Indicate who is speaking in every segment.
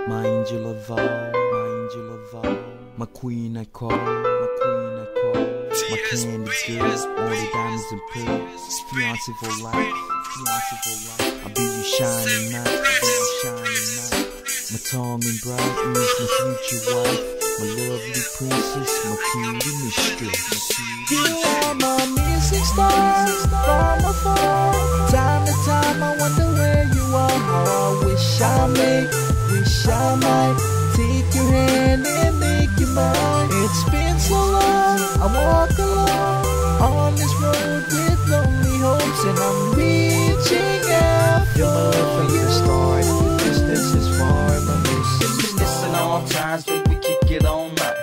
Speaker 1: My angel of all, my angel of all, my queen I call, my queen I call, my candy girl, all the diamonds and pearls, fiance for life, fiance for life. I'll be your shining night, I'll be your shining night. My tongue and brightness, my future wife, my lovely princess, my cutie mistress.
Speaker 2: You are my missing star from afar. Time to time I wonder where you are. I wish I might take your hand and make you mine. It's been so long, I walk alone on this road with lonely hopes, and I'm reaching out for
Speaker 1: Your love ain't the start, the distance is far, my missing
Speaker 3: Missing all times, baby, kick it all night.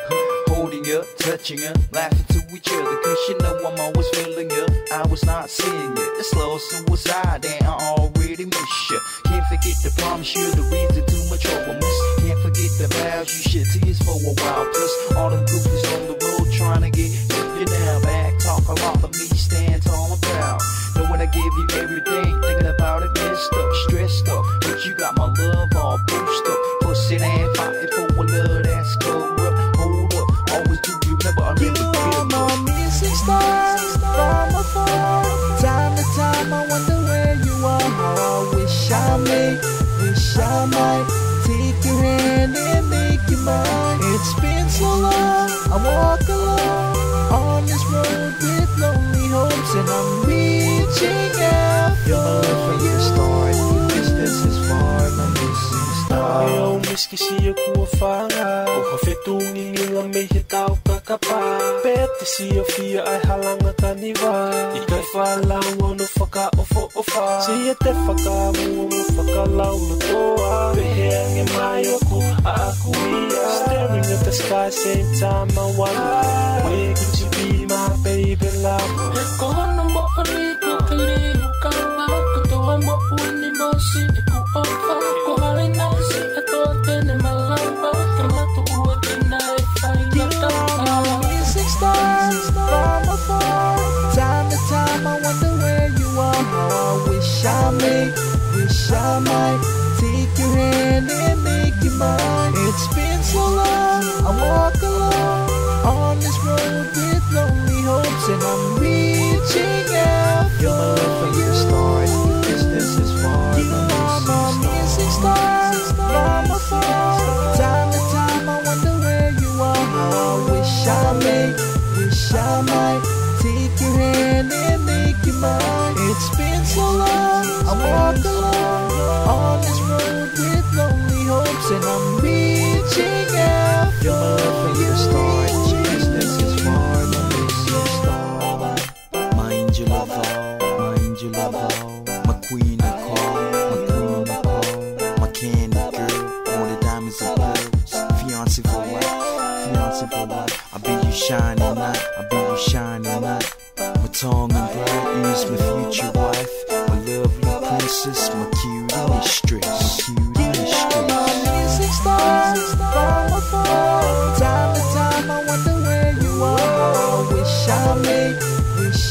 Speaker 3: Holding you, touching you, laughing to each other, cause you know I'm always feeling you. I was not seeing it, it's slow suicide, and I already miss you. Can't forget to promise you the reason to my trouble miss. Can't forget the vows you shed tears for a while. Plus all them goofies on the road trying to get you now. Back talk a lot of me, stand tall and proud. Knowing I give you everything, thinking about it, messed up, stressed up, but you got my love all boosted up. Pushing and fighting for a love that's corrupt. Hold up, always do remember I
Speaker 2: you.
Speaker 3: never
Speaker 2: You
Speaker 3: feel
Speaker 2: are my missing star from afar. Time to time I wonder where you are. I wish I might take your hand and make you mine. It's been so long, I walk alone on this road with lonely hopes, and I'm reaching out
Speaker 1: Your
Speaker 2: for
Speaker 1: love ain't
Speaker 2: you.
Speaker 1: the start, the distance is far, my missing star.
Speaker 4: Ayaw miski siya kuwafanga O kafetungin yung may hitaw kakapa Pete siya fia ay halanga kaniwa Ikay falang no faka ofa Siya te faka mo faka lau no toa Beheng e mayo ko aakuia Staring at the sky same time I wonder Where could you be my baby love
Speaker 5: Kono mo rico kaliu kama Kutuwa mo unimosi iku ofa Kuhari na si ato tene malamba Kama tuwa tina ifay
Speaker 2: You are my missing stars from afar. Time to time I wonder where you are. I wish I might take your hand and make you mine. It's been so long, I walk alone on this road with lonely hopes, and I'm reaching out
Speaker 1: Your
Speaker 2: for
Speaker 1: love ain't
Speaker 2: you.
Speaker 1: the start, the distance is far,
Speaker 2: You are my missing stars from afar. Time to time I wonder where you are. I wish I might take your hand and make you mine. It's been so long, I walk alone on this road with lonely hopes, and I'm reaching out
Speaker 1: Your love
Speaker 2: for
Speaker 1: ain't
Speaker 2: you.
Speaker 1: the start, the distance is far, my missing star. My angel of all, my angel of all, my queen I call, my queen I call, my candy girl, all the diamonds and pearls, fiance for life, fiance for life. I'll be your shining night, I'll be your shining night. My tongue and brightness, my future wife, my lovely princess, my cutie mistress, my cutie mistress.
Speaker 2: Missing stars from afar. Time to time I wonder where you are. I wish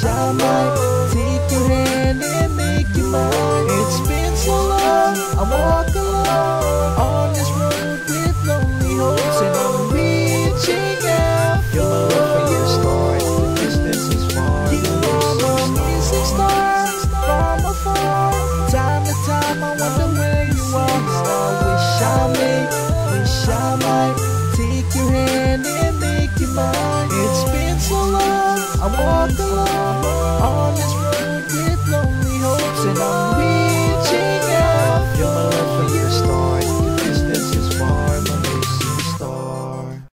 Speaker 2: I might take your hand and make you mine. It's been so long, I walk alone on this road with lonely hopes, and I'm reaching out
Speaker 1: Your
Speaker 2: for
Speaker 1: love ain't
Speaker 2: you.
Speaker 1: the start, the distance is far,
Speaker 2: You are my missing stars from afar. Time to time I wonder where you are. I wish I might take your hand and make you mine. It's been so long, I walk alone